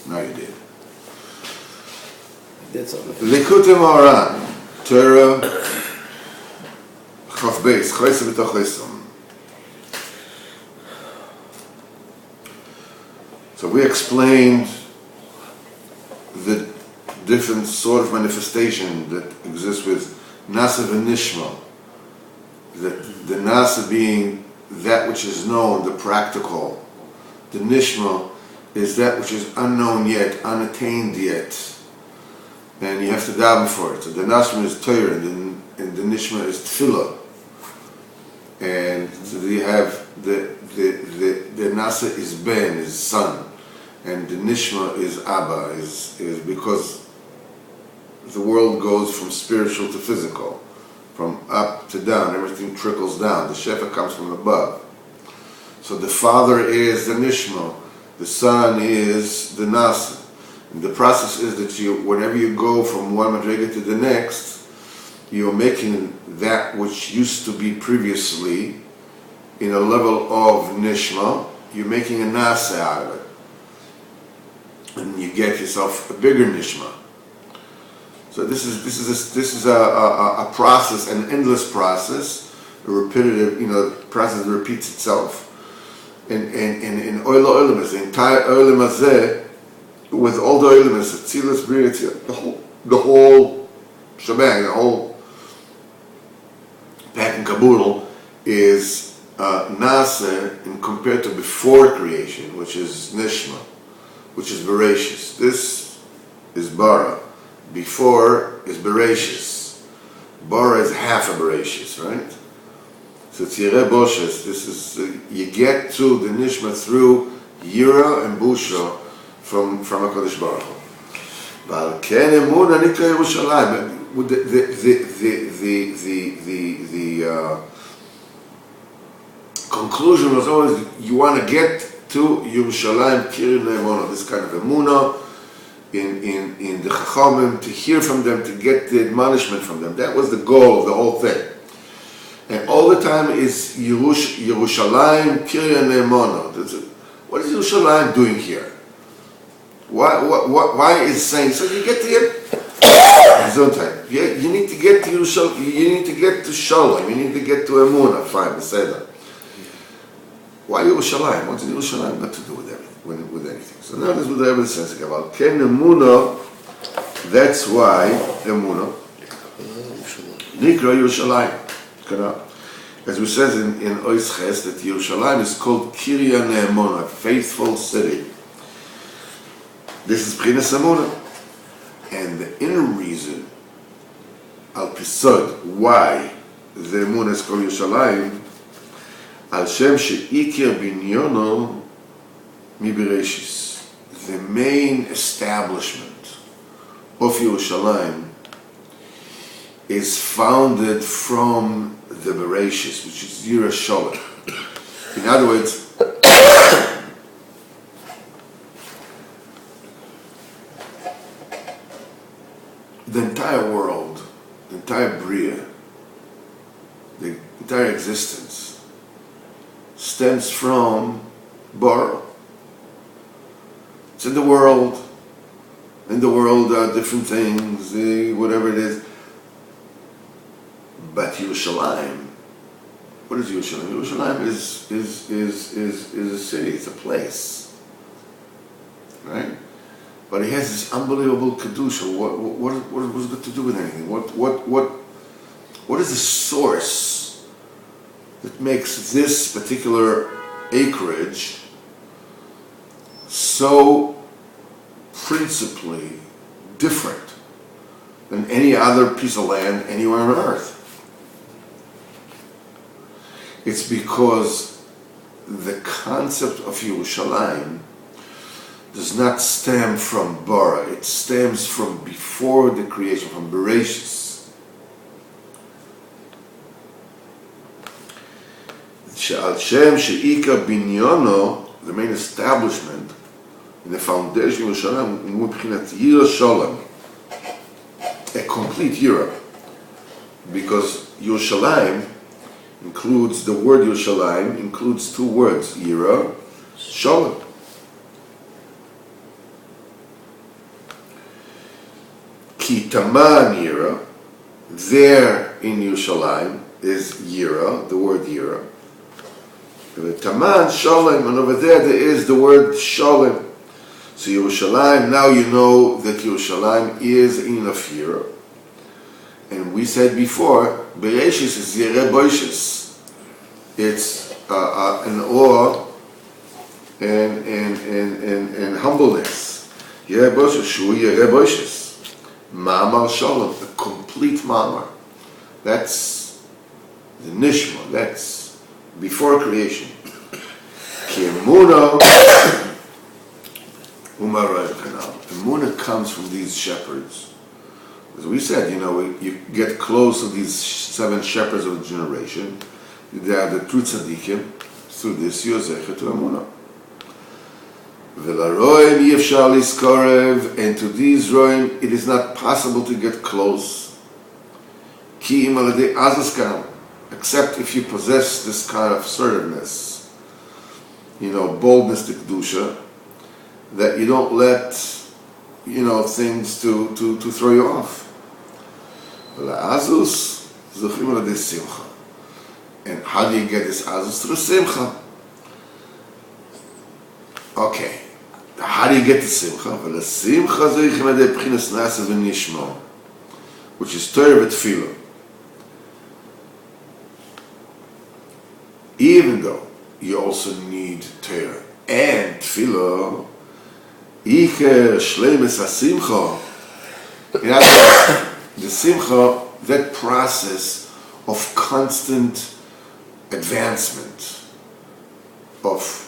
Now you did. I did something. Likutei Moharan, Torah, Chaf Beis, Chosem B'Tochosem. So we explained the different sort of manifestation that exists with Nasa and Nishma. The Nasa being that which is known, the practical. The Nishma is that which is unknown yet, unattained yet. And you have to daven for it. So the Nashma is Torah and the Nishma is Tefillah. And so you have the Nasa is Ben, is son. And the Nishma is Abba, is because the world goes from spiritual to physical, from up to down, everything trickles down. The Shefa comes from above. So the father is the Nishma, the son is the Nasa. And the process is that whenever you go from one Madriga to the next, you're making that which used to be previously in a level of Nishma, you're making a Nasa out of it. And you get yourself a bigger Nishma. So this is a process, an endless process, a repetitive, process that repeats itself. And in Oila Oilam, the entire Oilam Hazeh, with all the Oilam, Tzilas Bria, the whole shebang, the whole pack and caboodle is Nasa and compared to before creation, which is Nishma, which is Bereshis. This is Bara. Before is Bereshis. Bara is half a Bereshis, right? So Tzireh Boshes, this is, you get to the Nishma through Yira and Busha from HaKadosh Baruch Hu. But Ken Emunah Nikra Yerushalayim, the conclusion was always, you want to get to Yerushalayim, Kirin Emunah, this kind of Emunah, in the Chachamim, to hear from them, to get the admonishment from them. That was the goal of the whole thing. And all the time is Yerushalayim, Kirin Emunah. What is Yerushalayim doing here? Why is saying so? You get to you need to get to Yerushalayim. You need to get to Shalom. You need to get to Emunah. Fine, Beseder. Why Yerushalayim? What's Yerushalayim got to do with everything? With anything? So now this is what the Rebbe says about Ken Emunah. That's why Emunah Nikra Yerushalayim. As we says in Ois Ches, that Yerushalayim is called Kirya Ne'emunah, a faithful city. This is B'chinas Emunah. And the inner reason, al pisod, why the Emunah is called Yerushalayim, al shem she'ikir binyono mi Bereshis. The main establishment of Yerushalayim is founded from the Bereshis, which is Yira Shalom. In other words, the entire world, the entire Bria, the entire existence stems from Bara. It's in the world. In the world are different things, whatever it is. But Yerushalayim, what is Yerushalayim? Yerushalayim is a city, it's a place, right? But it has this unbelievable kedusha. What is it got to do with anything? What is the source that makes this particular acreage so principally different than any other piece of land anywhere on earth? It's because the concept of Yerushalayim does not stem from Bara. It stems from before the creation, from Bereshis. She'al Shem she'ika binyono, the main establishment, in the foundation of Yerushalayim, Mubchinat Yira Shalom, a complete Yira, because Yerushalayim includes, the word Yerushalayim includes two words, Yira, Shalom. Ki taman yira, there in Yerushalayim is yira, the word yira. Taman shalom, and over there is the word shalom. So Yerushalayim, now you know that Yerushalayim is in of yira. And we said before, Bereshis is yireh boishes. It's an awe and humbleness. Yireh boishes, shu yireh boishes. Ma'amar shalom, a complete ma'amar. That's the nishma, that's before creation. Ki emuna u'marayim kanal. Emuna comes from these shepherds. As we said, you get close to these 7 shepherds of the generation. They are the true tzaddikim. Through this, you are zecher to emuna. V'laroim yifshar liskorev, and to these roim it is not possible to get close. Ki im aladei azaskam, except if you possess this kind of assertiveness, boldness to kedusha, that you don't let things to throw you off. La'azus zochim aladei simcha, and how do you get this azus? Through simcha. Okay. How do you get to simcha? Well, simcha zochim aladei b'chinas nasa v'nishma, which is Torah v'tefillah. Even though you also need Torah and tefillah, iker shleimus hasimcha, the simcha, that process of constant advancement, of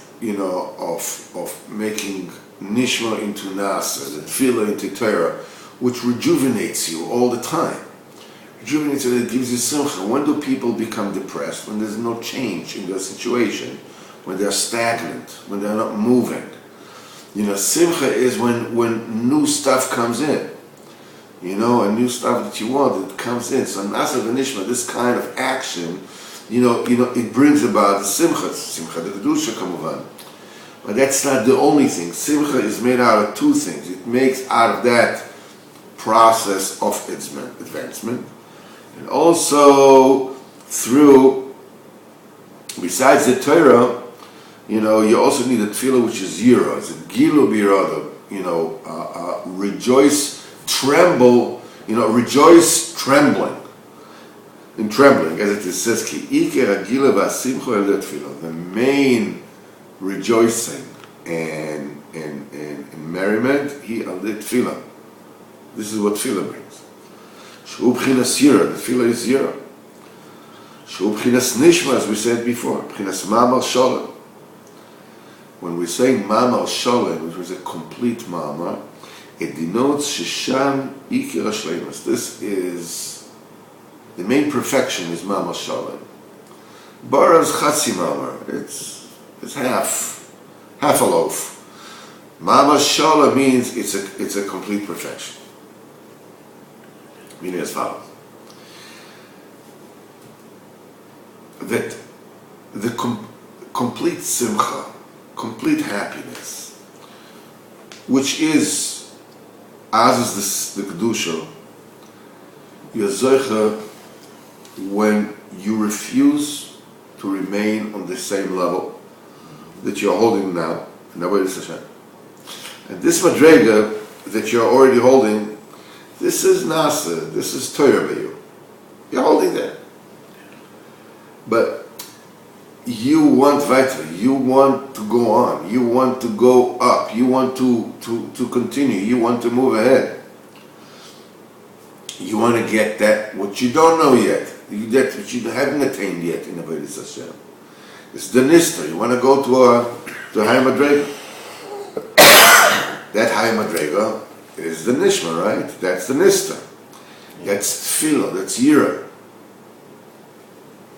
making nishma into nasa, the tefillah into Torah, which rejuvenates you all the time. Rejuvenates you, it gives you simcha. When do people become depressed? When there's no change in their situation, when they're stagnant, when they're not moving. Simcha is when new stuff comes in. A new stuff that you want, it comes in. So nasa v'nishma, this kind of action, it brings about the simcha the kedusha kamuvan. But that's not the only thing. Simcha is made out of 2 things. It makes out of that process of advancement, and also through, besides the Torah, you also need a tefillah which is yira. It's a gilu birada. Rejoice, tremble. Rejoice, trembling. In trembling, as it says, ki iker agila v'asimcha el tefillah. The main rejoicing and merriment, he al tefillah. This is what tefillah brings. Shu b'chinas yira, the tefillah is yira. Shu b'chinas nishma, as we said before, b'chinas ma'amar shalom. When we're saying ma'amar shalom, which was a complete ma'amar, it denotes shesham ikir hashleimus. This is the main perfection is ma'amar shalom. Bara is chatzi ma'amar. It's half a loaf. Ma'amar shalom means it's a complete perfection. Meaning as follows: that the complete simcha, complete happiness, which is the kedusha, you're zoicha when you refuse to remain on the same level that you're holding now. And this madrega that you're already holding, this is nasa, this is Torah b'yu. You're holding that. But you want weiter, you want to go on, you want to go up, you want to continue, you want to move ahead. You want to get that, what you don't know yet, that which you haven't attained yet in Avodas Hashem. It's the nister, you want to go to a high madrega. That high madrega is the nishma, right? That's the nister. That's tefillah, that's yira.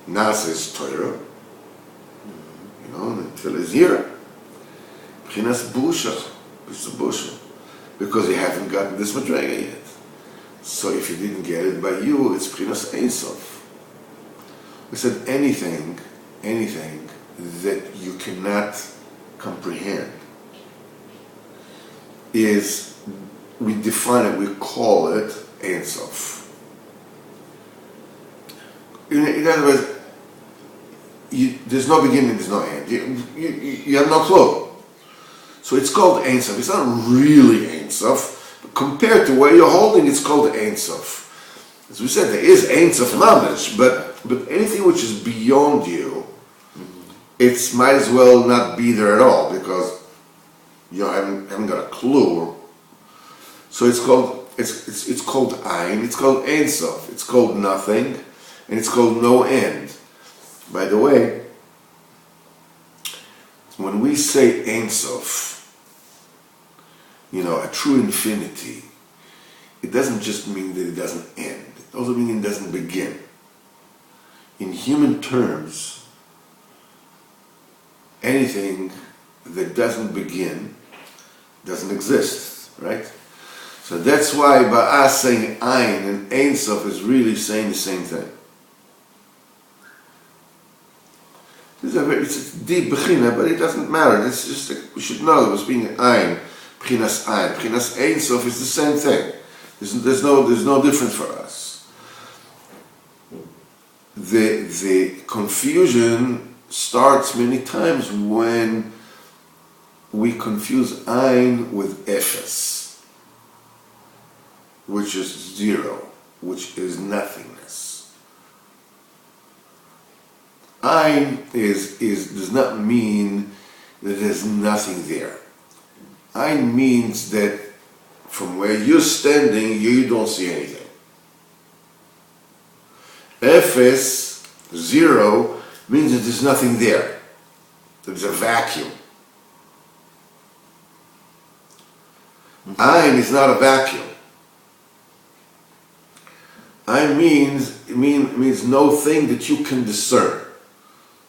Nasa is Torah. The tefillah is yira. B'chinas busha. It's a busha. Because you haven't gotten this madrega yet. So if you didn't get it by you, it's b'chinas ein sof. We said anything that you cannot comprehend is, we define it, we call it Ein Sof. In other words, there's no beginning, there's no end. You have no clue. So it's called Ein Sof. It's not really Ein Sof. But compared to where you're holding, it's called Ein Sof. As we said, there is Ein Sof Mamish, but anything which is beyond you, it might as well not be there at all, because you haven't got a clue. So it's called Ein, it's called Ein Sof, it's called nothing, and it's called no end. By the way, when we say Ein Sof, a true infinity, it doesn't just mean that it doesn't end. It also means it doesn't begin. In human terms, anything that doesn't begin doesn't exist, right? So that's why by us saying Ein and Ein Sof is really saying the same thing. It's a deep bechina, but it doesn't matter. It's just we should know it was being Ein, Bechinas Ein. Bechinas Ein Sof is the same thing. There's no difference for us. The confusion starts many times when we confuse Ein with Efes, which is zero, which is nothingness. Ein does not mean that there's nothing there. Ein means that from where you're standing, you don't see anything. Efes, zero, means that there's nothing there. There's a vacuum. Ein is not a vacuum. Ein means no thing that you can discern.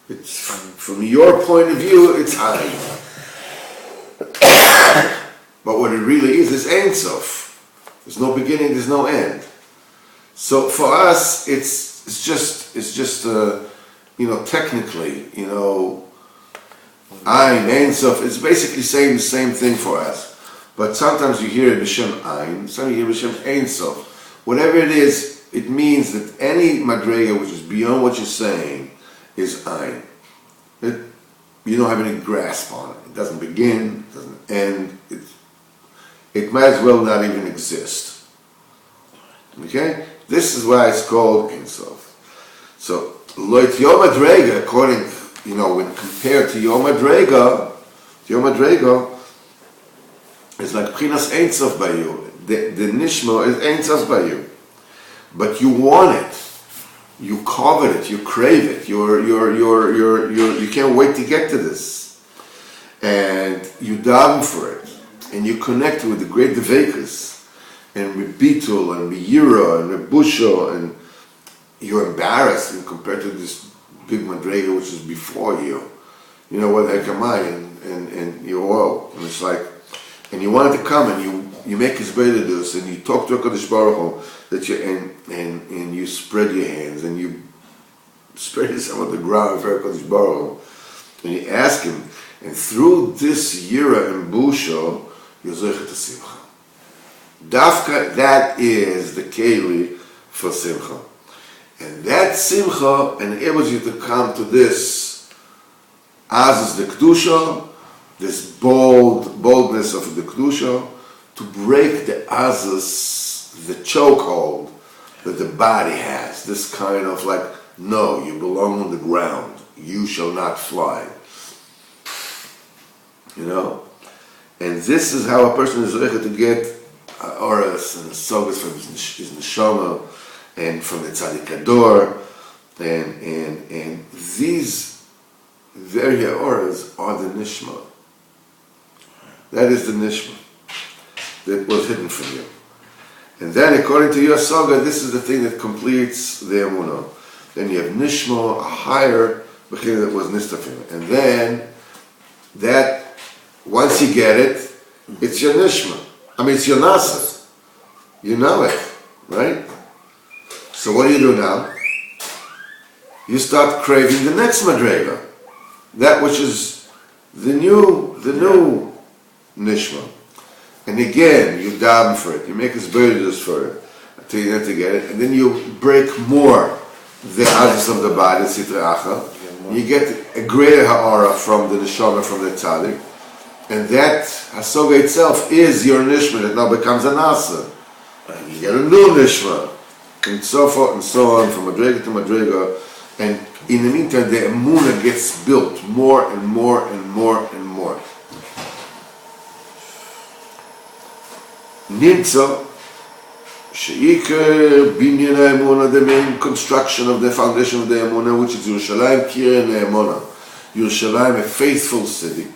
It's from your point of view, it's Ein. But what it really is Ein Sof. There's no beginning, there's no end. So for us, it's just technically, Ein Sof, it's basically saying the same thing for us. But sometimes you hear it B'Shem Ein, sometimes you hear B'Shem Ein Sof. Whatever it is, it means that any madrega which is beyond what you're saying is Ein. You don't have any grasp on it. It doesn't begin, it doesn't end. It might as well not even exist. Okay? This is why it's called Ein Sof. So, Loit Yom Madrega, according, when compared to Yom Madrega, is like Pchinas Ein Sof by you. The Nishma is Ein Sof by you. But you want it. You covet it, you crave it, you can't wait to get to this. And you daven for it. And you connect with the great Devekas, and with Bitul, and Biyira, and Rebusho, and you're embarrassed compared to this big Madrega which is before you. What the heck am I? And you're, whoa. And it's like, and you want it to come, and you make his this, and you talk to HaKadosh Baruch Hu, that and you spread your hands, and you spread yourself on the ground for HaKadosh Baruch Hu, and you ask him, and through this Yira and Busho, you're Zoichet to Simcha. Dafka, that is the Keli for Simcha. And that Simcha enables you to come to this Azus the Kedusha, this boldness of the Kedusha, to break the Azus, the chokehold that the body has. This kind of like, no, you belong on the ground. You shall not fly. And this is how a person is able to get auras and sogas from his neshama and from the tzaddik ador, and these very auras are the nishma. That is the nishma that was hidden from you. And then, according to your saga, this is the thing that completes the emunah. Then you have nishma, a higher bechina that was nistafim, and then that. Once you get it, it's your nishma. It's your nasa. You know it, right? So what do now? You start craving the next madrega, that which is the new nishma. And again, you daven for it. You make his burdens for it. to get it, and then you break more the address of the body, Sitra Achel. You get a greater ha'ara from the neshama, from the tzaddik, and that hasoga itself is your nishma that now becomes a nasa. And you get a new nishma, and so forth and so on, from madrega to madrega, and in the meantime the emunah gets built more and more and more and more. Nimtza sheikar binyan ha'emunah, the main construction of the foundation of the emunah, which is Yerushalayim Kireh Ne'emunah, Yerushalayim, a faithful city.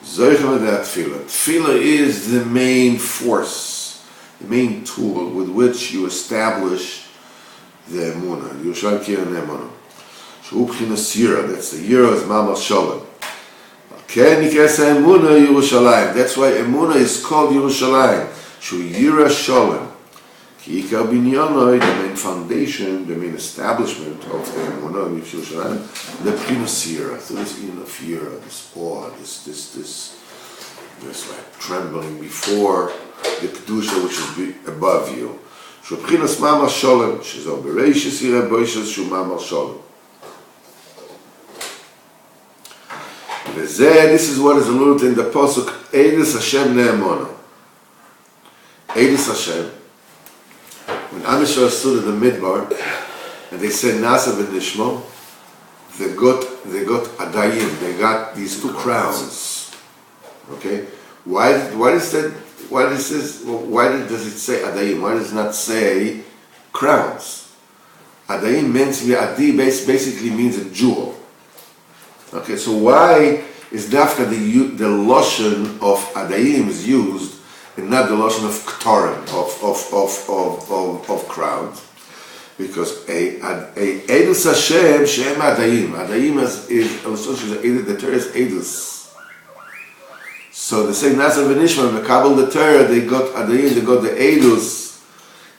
Zoichem that tefillah. Tefillah is the main force, the main tool with which you establish the emunah. Yerushalayim Kireh Ne'emunah. Shehu b'chinas yira. That's the yira is Mamal Shalom. Ken nikras ha'emunah Yerushalayim. That's why emunah is called Yerushalayim. Shehu yira Shalom. Ki ikar binyanoi, the main foundation, the main establishment of the emunah in Yerushalayim, the b'chinas yira. So this in of yira, this awe, this like trembling before the kedusha which is above you. Shehu b'chinas Mamal Shalom. Shezo bereishis yira boishas shehu Mamal Shalom. This is what is alluded in the pasuk Eidus Hashem Ne'emunah. Eidus Hashem. When Am Yisrael stood in the Midbar and they said Nasa v'Nishmo, they got Adayim. They got these two crowns. Okay, why does it say Adayim? Why does it not say crowns? Adayim means Adi basically means a jewel. Okay, so why is dafka the lotion of adayim is used and not the lotion of ktarim, of crowns? Because a edus Hashem shem adayim is the Torah is edus. So they say Nasa v'Nishma mekabel the Torah, they got adayim, they got the edus.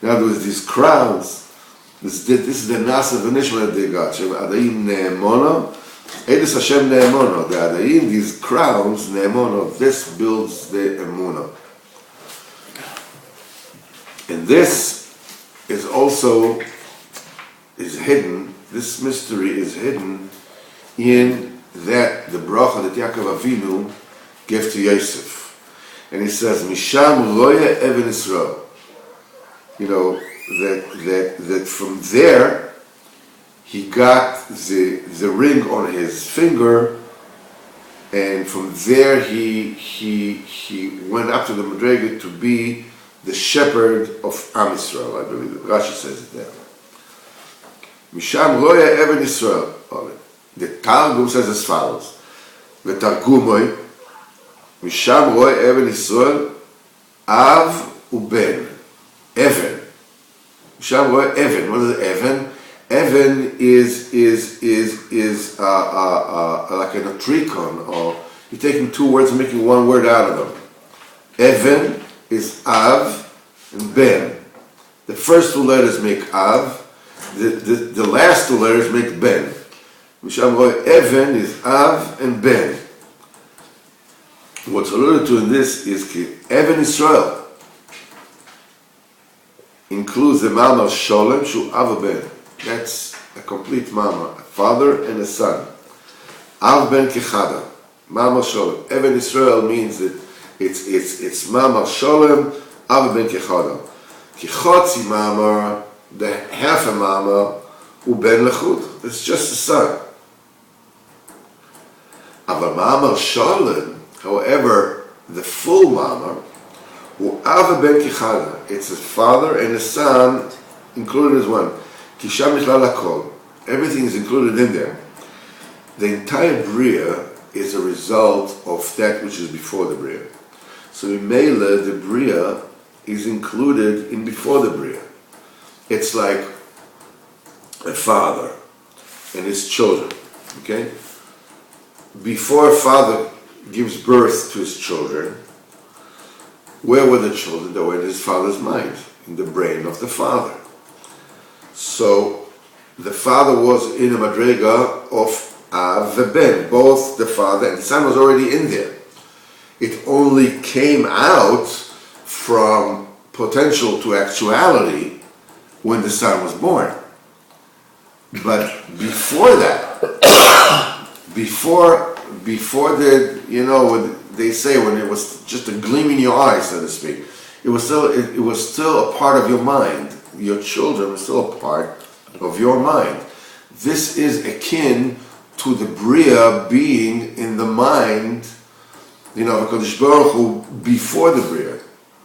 In other words, these crowns. This is the Nasa v'Nishma that they got. Shem adayim ne'emonah. Eidus Hashem Ne'emunah, the Adayim, these crowns, Ne'emunah, this builds the Emunah. And this is also, is hidden, this mystery is hidden in that the bracha that Yaakov Avinu gave to Yosef. And he says, Misham Roya Even Yisrael. You know, that from there, he got the ring on his finger, and from there he went up to the Madrega to be the shepherd of Am Yisrael. I believe Rashi says it there. Misham Roya Even Yisrael. The Targum says as follows: the Targumoi, Misham Roya Even Yisrael, Av uben, Even. Misham Roya Even. What is Even? Even is like a tricon, or you're taking two words and making one word out of them. Even is Av and Ben. The first two letters make Av, the last two letters make Ben. Even is Av and Ben. What's alluded to in this is Even Israel includes the Mamal Sholem Shu Av Ben. That's a complete mama, a father and a son. Av ben Kechada, Mama Sholem. Even Israel means that it's Mama Sholem, Av ben Kechada. Kechotzi Mama, the half a Mama, U ben Lechut. It's just a son. Aval Mama Sholem, however, the full Mama, U Av ben Kechada. It's a father and a son included as one. Everything is included in there. The entire Bria is a result of that which is before the Bria. So in Mela, the Bria is included in before the Bria. It's like a father and his children. Okay? Before a father gives birth to his children, where were the children? They were in his father's mind, in the brain of the father. So the father was in a madrega of Av Ben, both the father and the son was already in there. It only came out from potential to actuality when the son was born. But before that, before the, what they say, when it was just a gleam in your eye, so to speak, it was still a part of your mind. Your children were still a part of your mind. This is akin to the Bria being in the mind, of HaKadosh Baruch Hu before the Bria.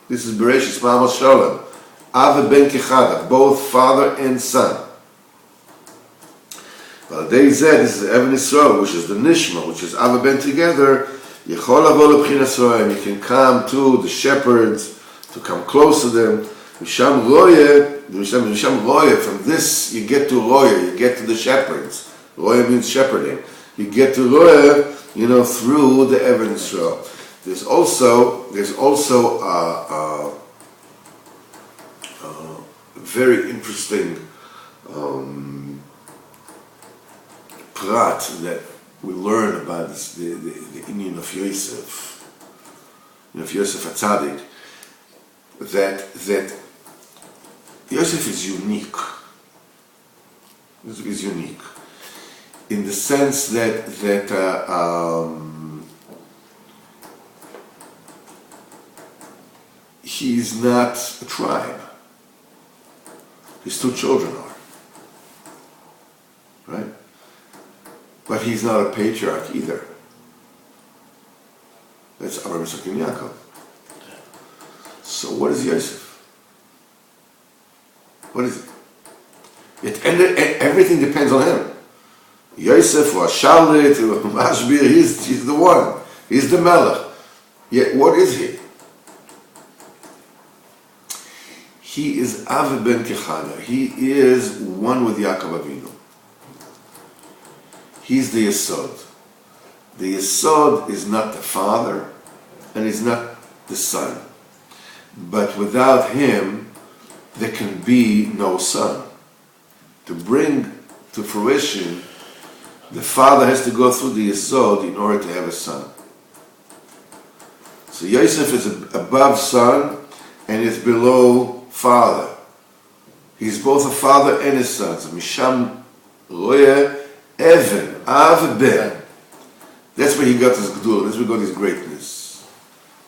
This is Bereshis Ma'amal Shalom. Ava ben Kechada, both father and son. But they said this is Even Yisrael, which is the Nishma, which is Ava ben together. Yechol avo lebchinas roya, you can come to the shepherds, to come close to them. Misham roya, from this you get to roya, you get to the shepherds. Roya means shepherding. You get to roya, through the Even Yisrael. There's also a very interesting prat that we learn about this, the Indian of Yosef, of Yosef HaTzadik, that Yosef is unique. Yosef is unique in the sense that he's not a tribe. His two children are, right? But he's not a patriarch either. That's Avraham, Yitzchak, and Yaakov. So what is Yosef? What is it? Everything depends on him. Yosef or Shalit or Mashbir, he's the one. He's the Melech. Yet what is he? He is Av ben Kechana. He is one with Yaakov Avinu. He's the Yesod. The Yesod is not the father and is not the son. But without him, there can be no son. To bring to fruition, the father has to go through the Yesod in order to have a son. So Yosef is above son and is below father. He's both a father and a son. So Misham Roya Even, Av Ben. That's where he got his Gdul, that's where he got his greatness.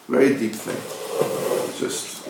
Very deep thing. Just